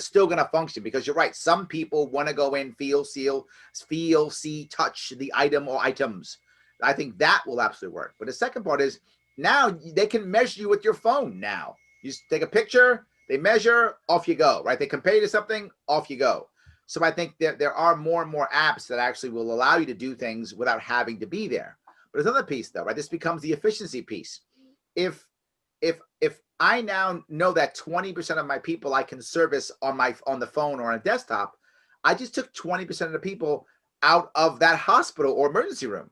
still gonna function, because you're right. Some people want to go in, feel, see, touch the item or items. I think that will absolutely work. But the second part is, now they can measure you with your phone. Now you just take a picture, they measure, off you go, right? They compare you to something, off you go. So I think that there are more and more apps that actually will allow you to do things without having to be there. But there's another piece though, right? This becomes the efficiency piece. If I now know that 20% of my people I can service on the phone or on a desktop, I just took 20% of the people out of that hospital or emergency room.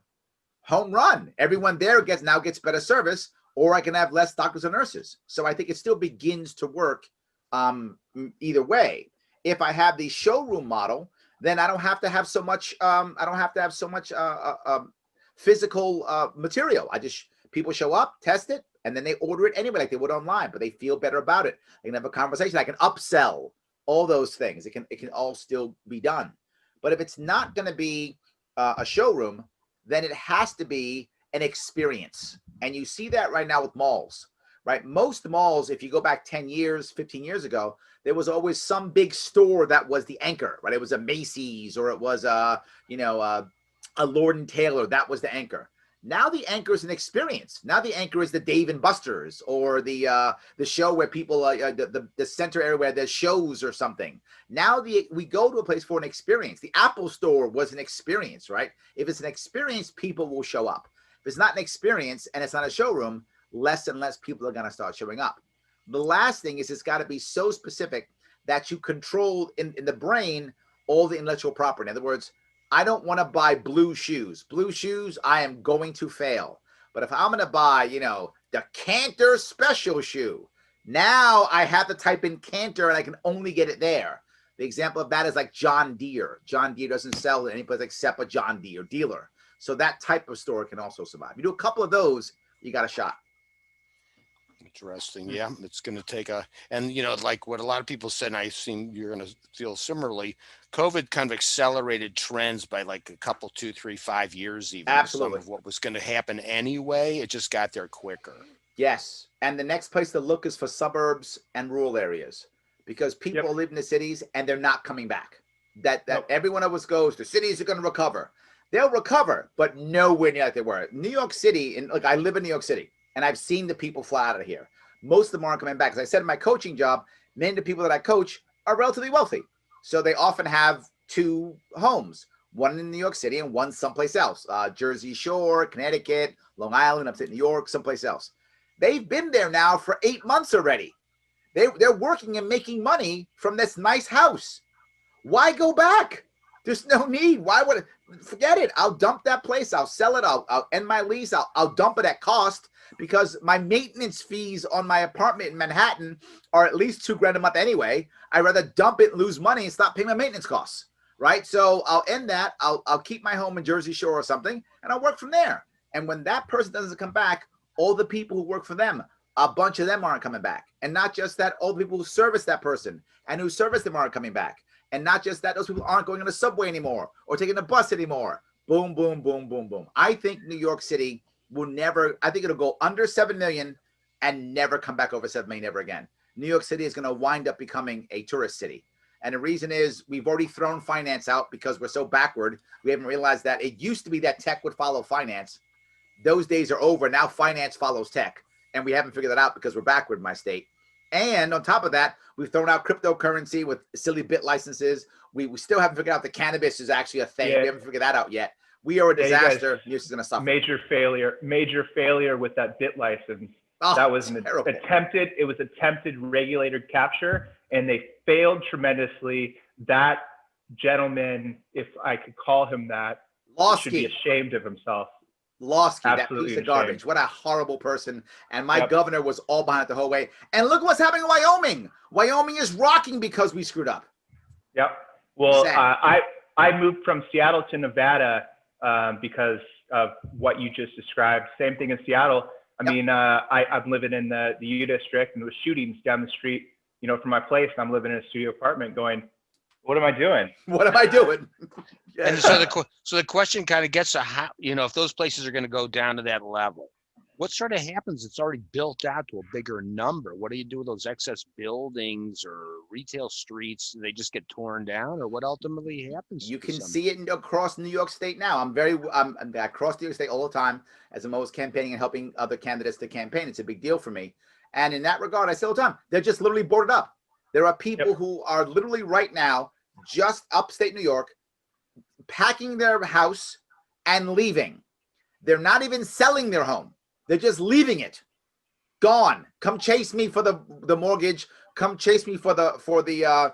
Home run. Everyone there now gets better service, or I can have less doctors and nurses. So I think it still begins to work either way. If I have the showroom model, then I don't have to have so much. Physical material. People show up, test it, and then they order it anyway, like they would online. But they feel better about it. I can have a conversation. I can upsell. All those things. It can all still be done. But if it's not going to be a showroom, then it has to be an experience. And you see that right now with malls, right? Most malls, if you go back 10 years, 15 years ago, there was always some big store that was the anchor, right? It was a Macy's, or it was a Lord & Taylor. That was the anchor. Now the anchor is an experience. Now the anchor is the Dave & Buster's, or the show where people, the center area where there's shows or something. Now we go to a place for an experience. The Apple Store was an experience, right? If it's an experience, people will show up. If it's not an experience and it's not a showroom, less and less people are going to start showing up. The last thing is, it's got to be so specific that you control in the brain all the intellectual property. In other words, I don't want to buy blue shoes. Blue shoes, I am going to fail. But if I'm going to buy, the Cantor special shoe, now I have to type in Cantor and I can only get it there. The example of that is like John Deere. John Deere doesn't sell any place except a John Deere dealer. So that type of store can also survive. You do a couple of those, you got a shot. Interesting. Yeah, it's going to take like what a lot of people said, and I assume you're going to feel similarly, COVID kind of accelerated trends by like a couple, 2, 3, 5 years even. Absolutely. Some of what was going to happen anyway, it just got there quicker. Yes. And the next place to look is for suburbs and rural areas, because people live in the cities and they're not coming back. Everyone always goes, the cities are going to recover. They'll recover, but nowhere near like they were. New York City, I live in New York City, and I've seen the people fly out of here. Most of them aren't coming back. As I said in my coaching job, many of the people that I coach are relatively wealthy. So they often have two homes, one in New York City and one someplace else, Jersey Shore, Connecticut, Long Island, upstate New York, someplace else. They've been there now for 8 months already. They're working and making money from this nice house. Why go back? There's no need. Why would forget it? I'll dump that place. I'll sell it. I'll end my lease. I'll dump it at cost because my maintenance fees on my apartment in Manhattan are at least $2,000 a month anyway. I'd rather dump it, lose money, and stop paying my maintenance costs. Right? So I'll end that. I'll keep my home in Jersey Shore or something, and I'll work from there. And when that person doesn't come back, all the people who work for them, a bunch of them aren't coming back. And not just that, all the people who service that person and who service them aren't coming back. And not just that, those people aren't going on the subway anymore or taking the bus anymore. Boom, boom, boom, boom, boom. I think New York City will never, I think it'll go under 7 million and never come back over 7 million ever again. New York City is going to wind up becoming a tourist city. And the reason is we've already thrown finance out because we're so backward. We haven't realized that it used to be that tech would follow finance. Those days are over. Now finance follows tech. And we haven't figured that out because we're backward in my state. And on top of that, we've thrown out cryptocurrency with silly bit licenses. We still haven't figured out the cannabis is actually a thing. Yeah. We haven't figured that out yet. We are a disaster. New York's going to suffer. Major failure with that bit license. Oh, That was terrible. attempted regulator capture, and they failed tremendously. That gentleman, if I could call him that, should be ashamed of himself. Losky, that Absolutely piece of ashamed. garbage. What a horrible person. And my Yep. governor was all behind it the whole way. And look what's happening in Wyoming. Wyoming is rocking because we screwed up. Yep. Well, Sad. I moved from Seattle to Nevada because of what you just described. Same thing in Seattle. I mean, I'm living in the U district, and there was shootings down the street, from my place. And I'm living in a studio apartment going, what am I doing? What am I doing? And so the question kind of gets to how, if those places are going to go down to that level, what sort of happens? It's already built out to a bigger number. What do you do with those excess buildings or retail streets? Do they just get torn down, or what ultimately happens? You can see it across New York State now. I'm across New York State all the time as I'm always campaigning and helping other candidates to campaign. It's a big deal for me. And in that regard, I say all the time, they're just literally boarded up. There are people who are literally right now just upstate New York, packing their house and leaving. They're not even selling their home. They're just leaving it. Gone. Come chase me for the mortgage. Come chase me for the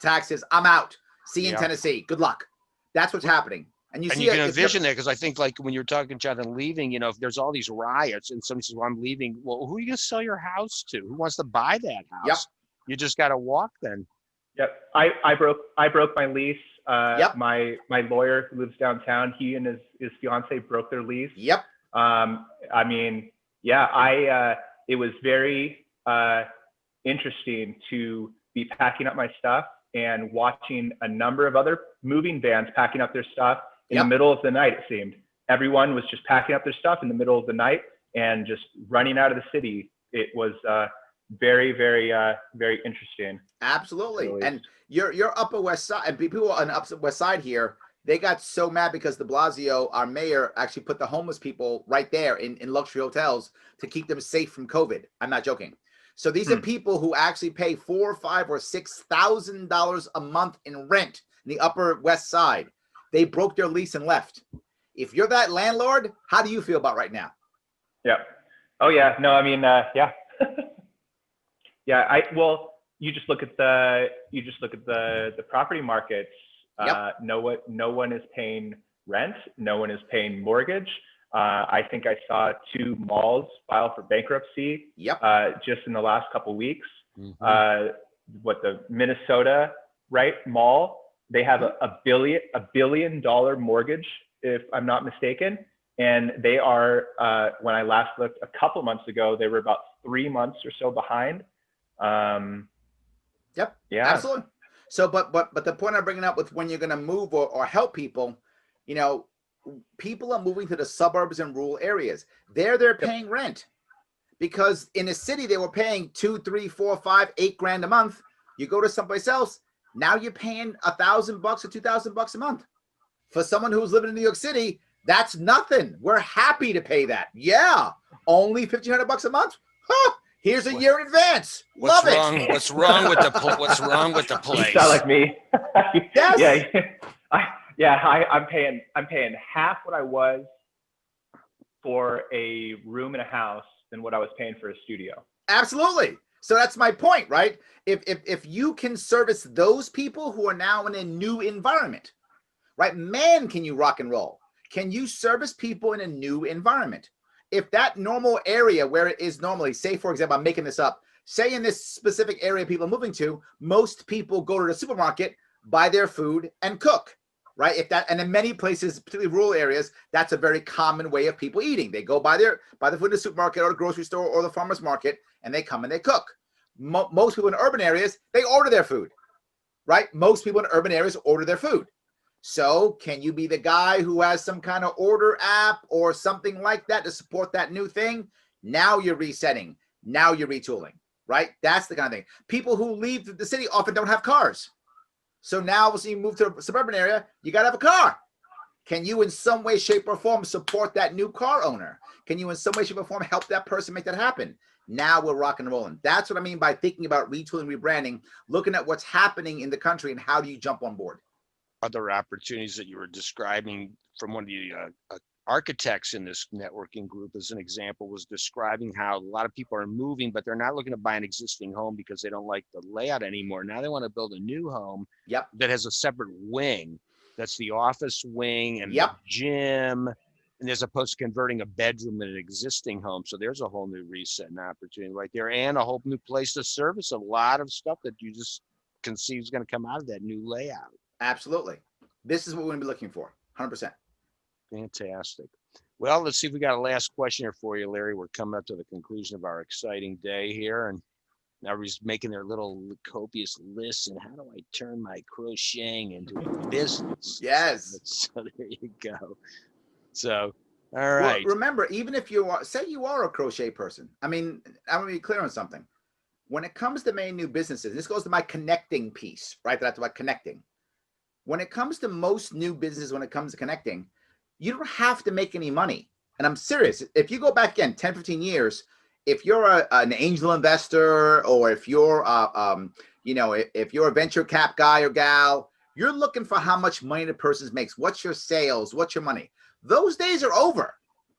taxes. I'm out. See you in Tennessee. Good luck. That's what's happening. And you can envision that, because I think, like, when you're talking, Jonathan, leaving, if there's all these riots and somebody says, well, I'm leaving. Well, who are you going to sell your house to? Who wants to buy that house? Yep. You just got to walk then. Yep. I broke my lease. My lawyer who lives downtown, he and his fiance broke their lease. Yep. It was very interesting to be packing up my stuff and watching a number of other moving vans packing up their stuff in the middle of the night. It seemed everyone was just packing up their stuff in the middle of the night and just running out of the city. It was very, very, very interesting. Absolutely. Really. And your Upper West Side, and people on the Upper West Side here, they got so mad because de Blasio, our mayor, actually put the homeless people right there in luxury hotels to keep them safe from COVID. I'm not joking. So these are people who actually pay $4,000 or $5,000 or $6,000 a month in rent in the Upper West Side. They broke their lease and left. If you're that landlord, how do you feel about right now? Yeah. Oh yeah. No, I mean, yeah. Yeah. You just look at the property markets. No one is paying rent. No one is paying mortgage. I think I saw 2 malls file for bankruptcy. Just in the last couple of weeks. Mm-hmm. The Minnesota mall, they have a $1 billion mortgage, if I'm not mistaken. And they are, when I last looked a couple months ago, they were about 3 months or so behind. Yep. Yeah. Absolutely. So, but the point I'm bringing up with when you're going to move or help people, people are moving to the suburbs and rural areas. They're paying rent, because in a city they were paying $2,000, $3,000, $4,000, $5,000, $8,000 a month. You go to someplace else, now you're paying $1,000 or $2,000 a month. For someone who's living in New York City, that's nothing. We're happy to pay that. Yeah, only $1,500 a month. Huh. Here's a year in advance. What's Love wrong? it. What's wrong with the What's wrong with the place? You sound like me. Yes. I'm paying half what I was for a room in a house than what I was paying for a studio. Absolutely. So that's my point, right? If you can service those people who are now in a new environment, right? Man, can you rock and roll? Can you service people in a new environment? If that normal area where it is normally, say, for example, I'm making this up, say in this specific area people are moving to, most people go to the supermarket, buy their food, and cook, right? And in many places, particularly rural areas, that's a very common way of people eating. They go buy the food in the supermarket or the grocery store or the farmer's market, and they come and they cook. Most people in urban areas, they order their food, right? Most people in urban areas order their food. So can you be the guy who has some kind of order app or something like that to support that new thing? Now you're resetting. Now you're retooling, right? That's the kind of thing. People who leave the city often don't have cars. So now when you move to a suburban area, you got to have a car. Can you in some way, shape, or form support that new car owner? Can you in some way, shape, or form help that person make that happen? Now we're rocking and rolling. That's what I mean by thinking about retooling, rebranding, looking at what's happening in the country and how do you jump on board? Other opportunities that you were describing from one of the architects in this networking group as an example was describing how a lot of people are moving, but they're not looking to buy an existing home because they don't like the layout anymore. Now they want to build a new home that has a separate wing. That's the office wing and the gym, and as opposed to converting a bedroom in an existing home. So there's a whole new reset and opportunity right there, and a whole new place to service a lot of stuff that you just can see is going to come out of that new layout. Absolutely. This is what we're going to be looking for. 100%. Fantastic. Well, let's see if we got a last question here for you, Larry. We're coming up to the conclusion of our exciting day here, and now everybody's making their little copious lists and how do I turn my crocheting into a business? Yes. So there you go. So, all right. Well, remember, even if you are, say you are a crochet person, I mean, I'm going to be clear on something. When it comes to making new businesses, this goes to my connecting piece, right? That's about connecting. When it comes to most new businesses, when it comes to connecting, you don't have to make any money. And I'm serious. If you go back again 10, 15 years, if you're an angel investor or if you're, if you're a venture cap guy or gal, you're looking for how much money the person makes. What's your sales? What's your money? Those days are over.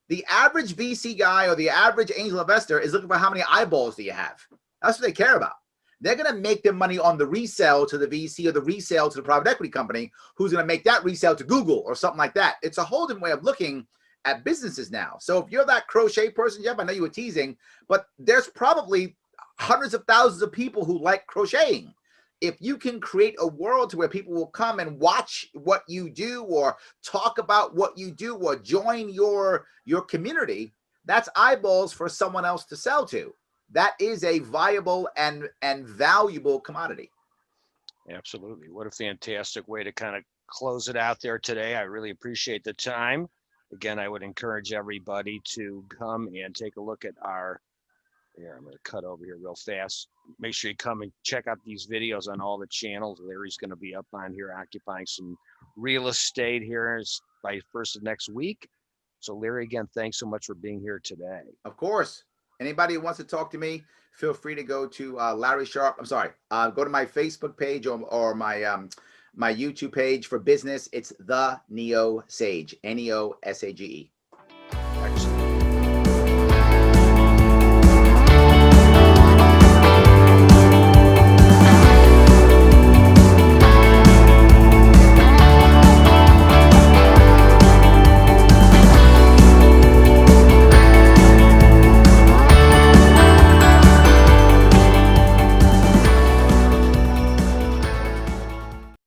The average VC guy or the average angel investor is looking for how many eyeballs do you have. That's what they care about. They're going to make their money on the resale to the VC or the resale to the private equity company who's going to make that resale to Google or something like that. It's a whole different way of looking at businesses now. So if you're that crochet person, Jeff, I know you were teasing, but there's probably hundreds of thousands of people who like crocheting. If you can create a world to where people will come and watch what you do or talk about what you do or join your community, that's eyeballs for someone else to sell to. That is a viable and valuable commodity. Absolutely. What a fantastic way to kind of close it out there today. I really appreciate the time. Again, I would encourage everybody to come and take a look at here, I'm going to cut over here real fast. Make sure you come and check out these videos on all the channels. Larry's going to be up on here occupying some real estate here by first of next week. So Larry, again, thanks so much for being here today. Of course. Anybody who wants to talk to me, feel free to go to Larry Sharpe. I'm sorry. Go to my Facebook page or my my YouTube page for business. It's the NeoSage, NeoSage.